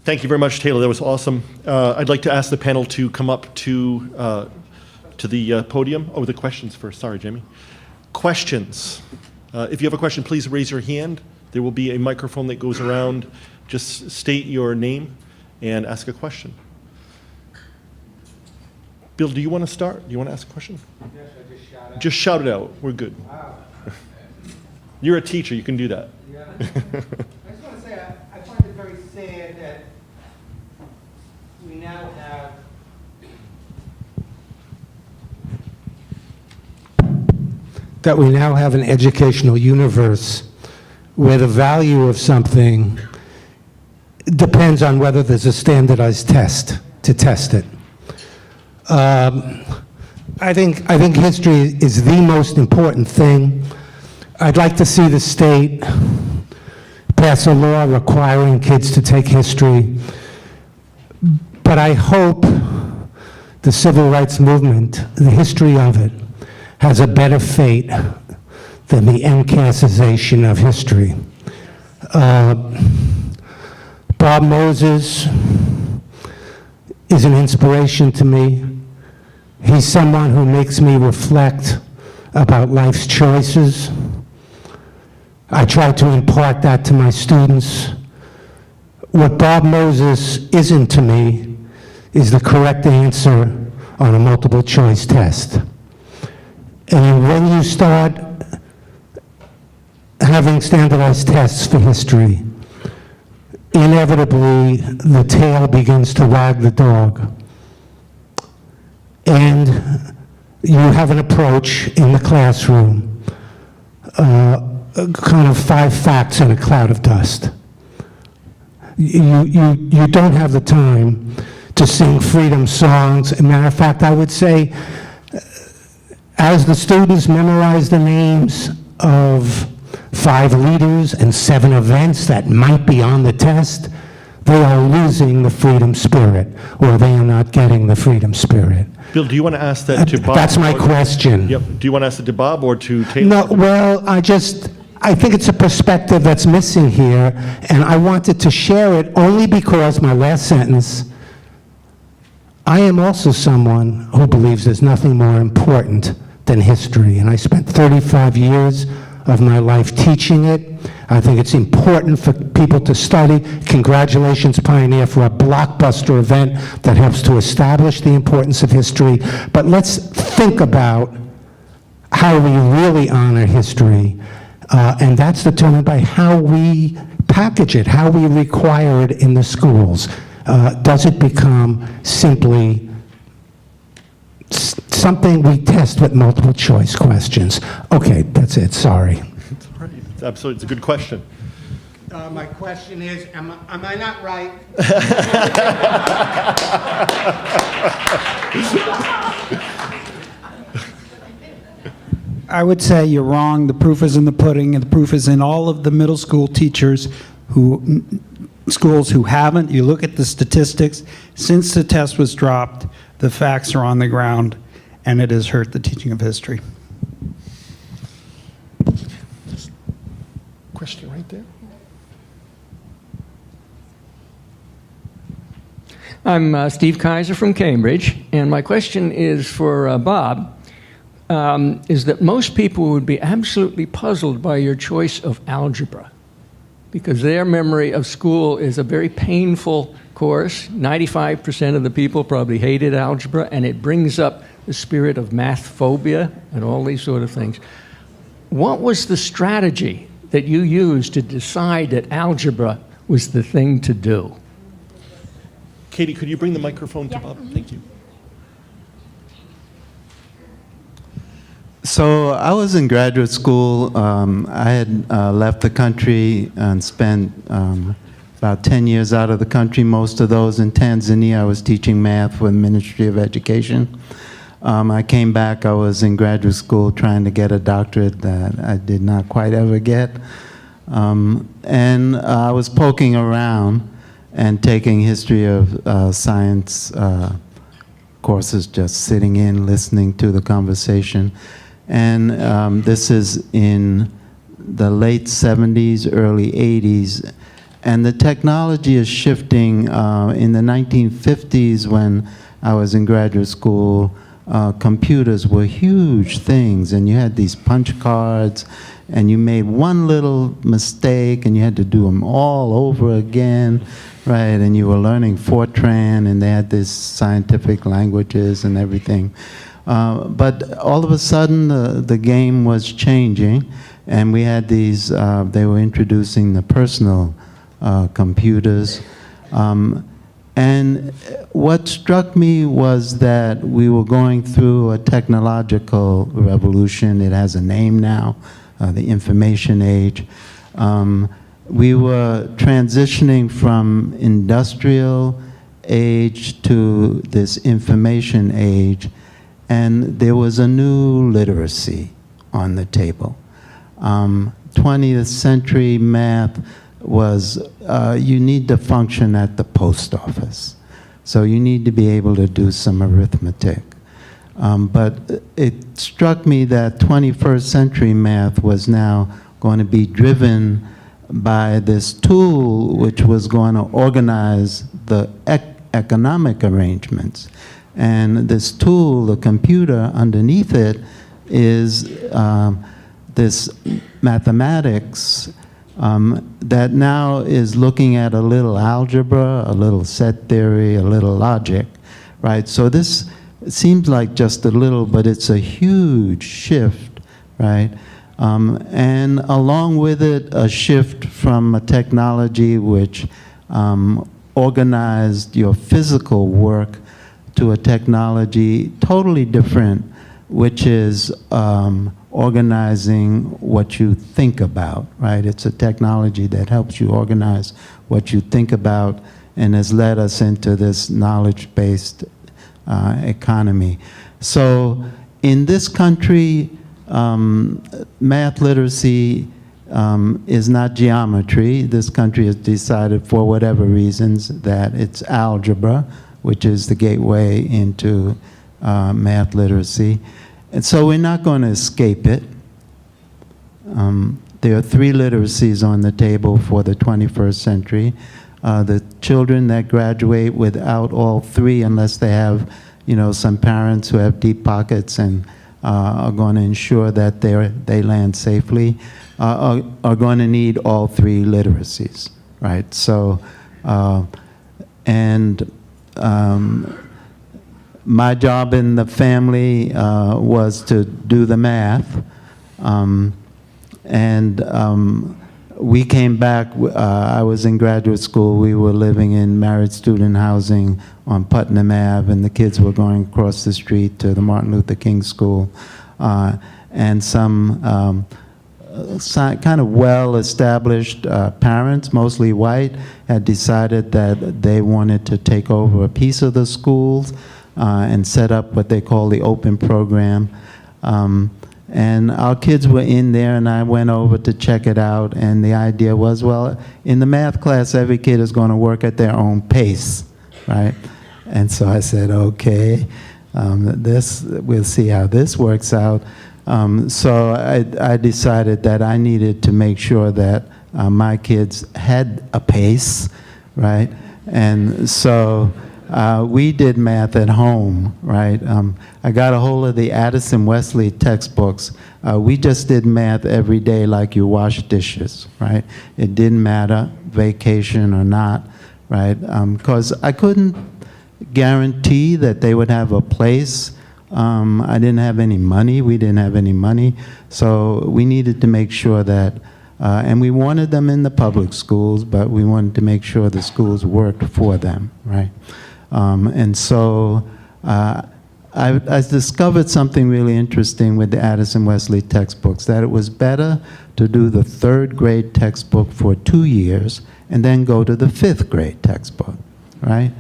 Thank you very much, Taylor. That was awesome. I'd like to ask the panel to come up to the podium. Oh, the questions first. Sorry, Jamie. Questions. If you have a question, please raise your hand. There will be a microphone that goes around. Just state your name and ask a question. Bill, do you want to start? Do you want to ask a question? Yes, I just shout out. Just shout it out. We're good. Wow. You're a teacher. You can do that. Yeah. I just want to say I find it very sad that we now have an educational universe where the value of something depends on whether there's a standardized test to test it. I think history is the most important thing. I'd like to see the state pass a law requiring kids to take history, but I hope the civil rights movement, the history of it, has a better fate than the MCASization of history. Bob Moses is an inspiration to me. He's someone who makes me reflect about life's choices. I try to impart that to my students. What Bob Moses isn't to me is the correct answer on a multiple choice test. And when you start having standardized tests for history, inevitably the tail begins to wag the dog. And you have an approach in the classroom, kind of 5 facts in a cloud of dust. You don't have the time to sing freedom songs. As a matter of fact, I would say, as the students memorize the names of 5 leaders and 7 events that might be on the test, they are losing the freedom spirit, or they are not getting the freedom spirit. Bill, do you want to ask that to Bob? That's my question. Yep. Do you want to ask it to Bob or to Taylor? No, well, I think it's a perspective that's missing here, and I wanted to share it only because my last sentence, I am also someone who believes there's nothing more important than history, and I spent 35 years of my life teaching it. I think it's important for people to study. Congratulations, Pioneer, for a blockbuster event that helps to establish the importance of history. But let's think about how we really honor history, and that's determined by how we package it, how we require it in the schools. Does it become simply something we test with multiple choice questions? Okay, that's it, sorry. Absolutely, it's a good question. My question is, am I not right? I would say you're wrong. The proof is in the pudding, and the proof is in all of the middle school teachers schools who haven't. You look at the statistics. Since the test was dropped, the facts are on the ground, and it has hurt the teaching of history. Question right there. I'm Steve Kaiser from Cambridge, and my question is for Bob. Is that most people would be absolutely puzzled by your choice of algebra, because their memory of school is a very painful course. 95% of the people probably hated algebra, and it brings up the spirit of math phobia and all these sort of things. What was the strategy that you used to decide that algebra was the thing to do? Katie, could you bring the microphone to Bob? Thank you. So I was in graduate school. I had left the country and spent about 10 years out of the country, most of those in Tanzania. I was teaching math for the Ministry of Education. I came back. I was in graduate school trying to get a doctorate that I did not quite ever get. And I was poking around and taking history of science courses, just sitting in, listening to the conversation. And this is in the late 70s, early 80s. And the technology is shifting. In the 1950s, when I was in graduate school, computers were huge things, and you had these punch cards, and you made one little mistake, and you had to do them all over again, right? And you were learning Fortran, and they had these scientific languages and everything. But all of a sudden, the game was changing, and we had these, they were introducing the personal computers. And what struck me was that we were going through a technological revolution. It has a name now, the information age. We were transitioning from industrial age to this information age, and there was a new literacy on the table. 20th century math was you need to function at the post office. So you need to be able to do some arithmetic. But it struck me that 21st century math was now going to be driven by this tool which was going to organize the economic arrangements. And this tool, the computer, underneath it is this mathematics that now is looking at a little algebra, a little set theory, a little logic, right? So this seems like just a little, but it's a huge shift, right? And along with it, a shift from a technology which organized your physical work to a technology totally different, which is organizing what you think about, right? It's a technology that helps you organize what you think about and has led us into this knowledge-based economy. So in this country, math literacy is not geometry. This country has decided, for whatever reasons, that it's algebra, which is the gateway into math literacy. And so we're not going to escape it. There are 3 literacies on the table for the 21st century. The children that graduate without all 3, unless they have, some parents who have deep pockets and are going to ensure that they land safely, are going to need all 3 literacies, right? So, my job in the family was to do the math, we came back. I was in graduate school. We were living in married student housing on Putnam Ave, and the kids were going across the street to the Martin Luther King School. And some kind of well-established parents, mostly white, had decided that they wanted to take over a piece of the schools and set up what they call the open program. And our kids were in there, and I went over to check it out, and the idea was, well, in the math class, every kid is going to work at their own pace, right? And so I said, okay, we'll see how this works out. So I decided that I needed to make sure that my kids had a pace, right? And so we did math at home, right? I got a hold of the Addison Wesley textbooks. We just did math every day like you wash dishes, right? It didn't matter, vacation or not, right? Because I couldn't guarantee that they would have a place. I didn't have any money. We didn't have any money. So we needed to make sure that, and we wanted them in the public schools, but we wanted to make sure the schools worked for them, right? And so I discovered something really interesting with the Addison Wesley textbooks, that it was better to do the 3rd grade textbook for 2 years and then go to the 5th grade textbook, right?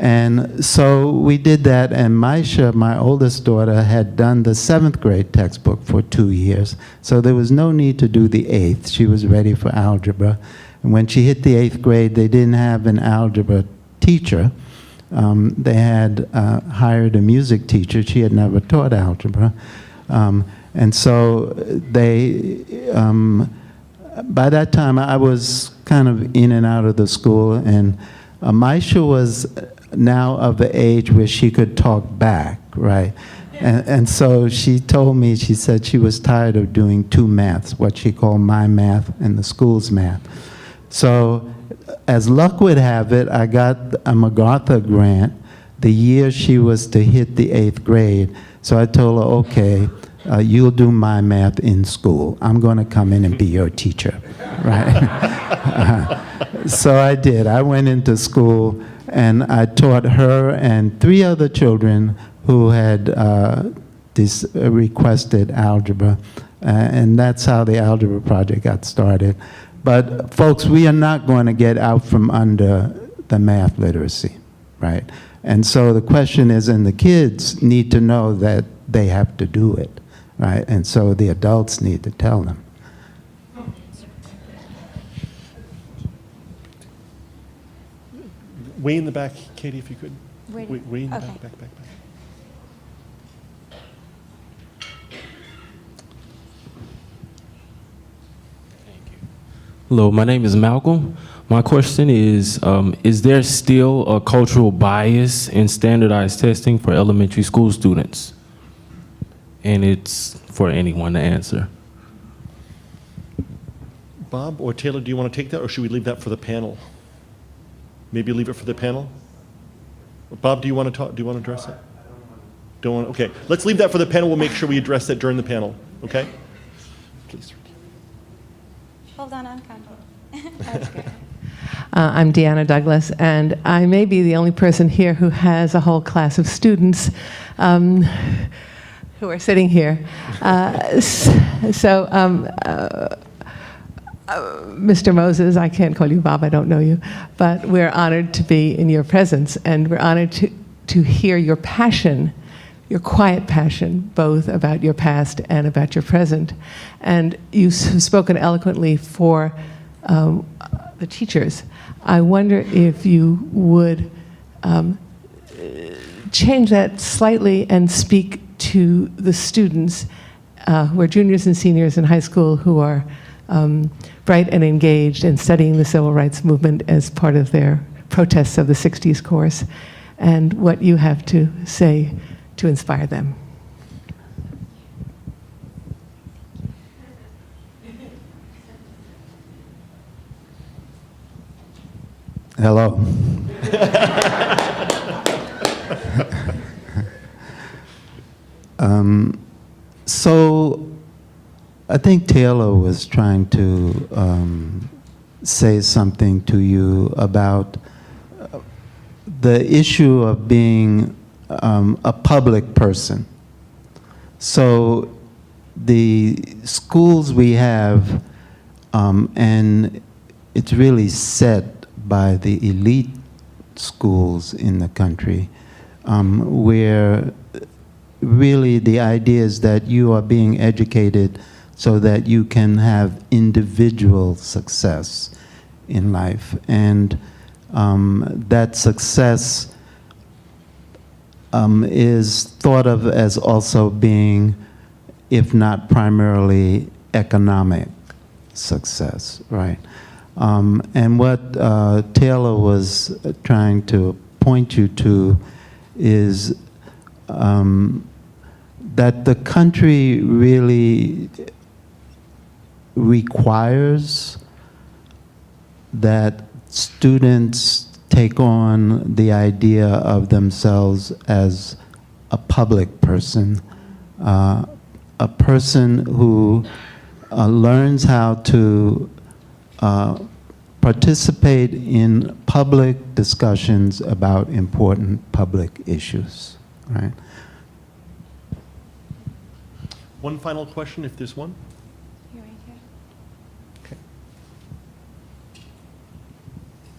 And so we did that, and Maisha, my oldest daughter, had done the 7th grade textbook for 2 years, so there was no need to do the 8th. She was ready for algebra. And when she hit the 8th grade, they didn't have an algebra teacher. They had hired a music teacher. She had never taught algebra. And so they by that time, I was kind of in and out of the school, and Maisha was now of the age where she could talk back, right? And so she told me, she said she was tired of doing two maths, what she called my math and the school's math. So as luck would have it, I got a MacArthur grant the year she was to hit the 8th grade. So I told her, okay, you'll do my math in school. I'm going to come in and be your teacher, right? So I did. I went into school, and I taught her and 3 other children who had requested algebra, and that's how the algebra project got started. But folks, we are not going to get out from under the math literacy, right? And so the question is, and the kids need to know that they have to do it, right? And so the adults need to tell them. Way in the back, Katie, if you could. Way Way in the okay. back. Hello, my name is Malcolm. My question is there still a cultural bias in standardized testing for elementary school students? And it's for anyone to answer. Bob or Taylor, do you want to take that, or should we leave that for the panel? Maybe leave it for the panel? Bob, do you want to talk? Do you want to address it? Don't want. Okay, let's leave that for the panel. We'll make sure we address that during the panel. Okay? Please. Hold on, That's good. I'm Deanna Douglas, and I may be the only person here who has a whole class of students who are sitting here. Mr. Moses, I can't call you Bob, I don't know you, but we're honored to be in your presence, and we're honored to hear your passion, your quiet passion, both about your past and about your present. And you've spoken eloquently for the teachers. I wonder if you would change that slightly and speak to the students who are juniors and seniors in high school who are bright and engaged and studying the civil rights movement as part of their protests of the 60s course, and what you have to say to inspire them. Hello. So I think Taylor was trying to say something to you about the issue of being a public person. So the schools we have, and it's really set by the elite schools in the country, where really the idea is that you are being educated so that you can have individual success in life. And that success is thought of as also being, if not primarily, economic success, right? And what Taylor was trying to point you to is that the country really requires that students take on the idea of themselves as a public person, a person who learns how to participate in public discussions about important public issues, right? One final question, if there's one. You're right here. Okay.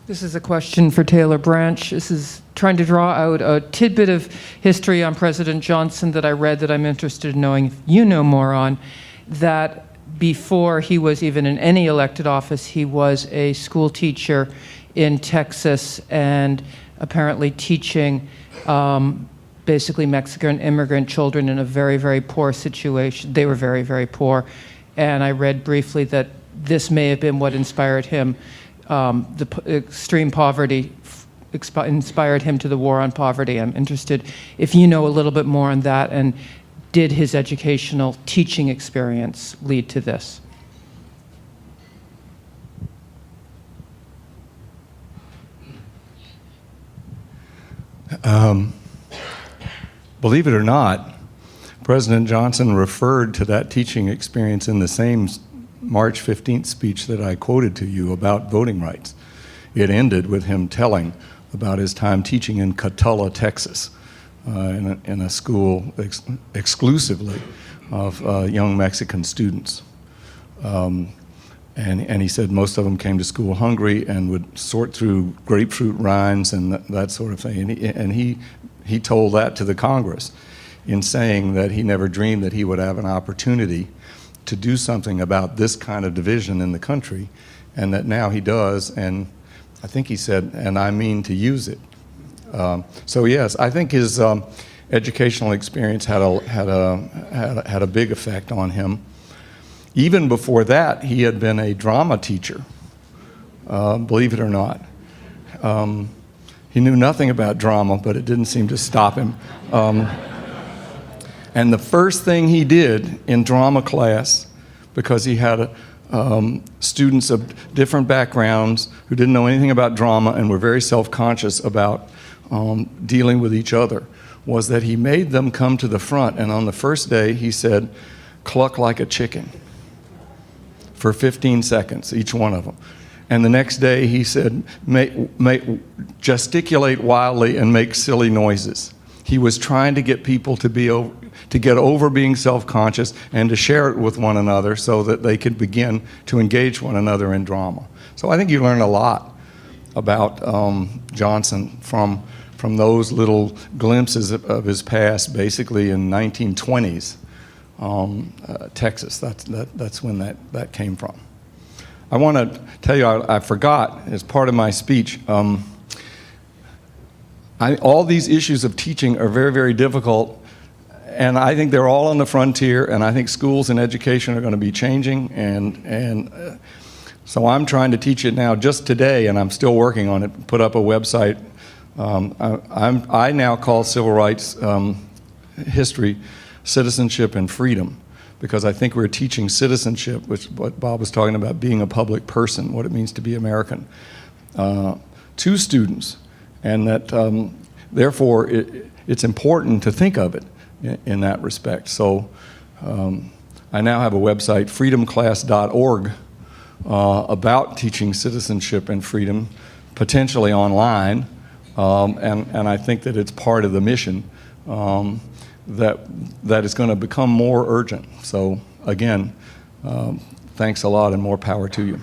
This is a question for Taylor Branch. This is trying to draw out a tidbit of history on President Johnson that I read that I'm interested in knowing if you know more on, that before he was even in any elected office, he was a school teacher in Texas and apparently teaching basically Mexican immigrant children in a very, very poor situation. They were very, very poor. And I read briefly that this may have been what inspired him. Extreme poverty inspired him to the war on poverty. I'm interested if you know a little bit more on that, and did his educational teaching experience lead to this? Believe it or not, President Johnson referred to that teaching experience in the same March 15th speech that I quoted to you about voting rights. It ended with him telling about his time teaching in Cotulla, Texas, in a school exclusively of young Mexican students. And he said most of them came to school hungry and would sort through grapefruit rinds and that sort of thing. And he told that to the Congress in saying that he never dreamed that he would have an opportunity to do something about this kind of division in the country, and that now he does, and I think he said, and I mean to use it. So yes, I think his educational experience had a big effect on him. Even before that, he had been a drama teacher, believe it or not. He knew nothing about drama, but it didn't seem to stop him. And the first thing he did in drama class, because he had students of different backgrounds who didn't know anything about drama and were very self-conscious about dealing with each other, was that he made them come to the front. And on the first day, he said, "Cluck like a chicken," for 15 seconds, each one of them. And the next day, he said, "Gesticulate wildly and make silly noises." He was trying to get people to get over being self-conscious and to share it with one another so that they could begin to engage one another in drama. So I think you learn a lot about Johnson from those little glimpses of his past, basically in 1920s Texas. That's when that came from. I want to tell you, I forgot as part of my speech, all these issues of teaching are very, very difficult, and I think they're all on the frontier, and I think schools and education are going to be changing, and so I'm trying to teach it now just today, and I'm still working on it, put up a website. I now call civil rights history citizenship and freedom, because I think we're teaching citizenship, which what Bob was talking about, being a public person, what it means to be American, to students. And that, therefore, it's important to think of it in that respect. So I now have a website, freedomclass.org, about teaching citizenship and freedom, potentially online, and I think that it's part of the mission that is going to become more urgent. So again, thanks a lot and more power to you.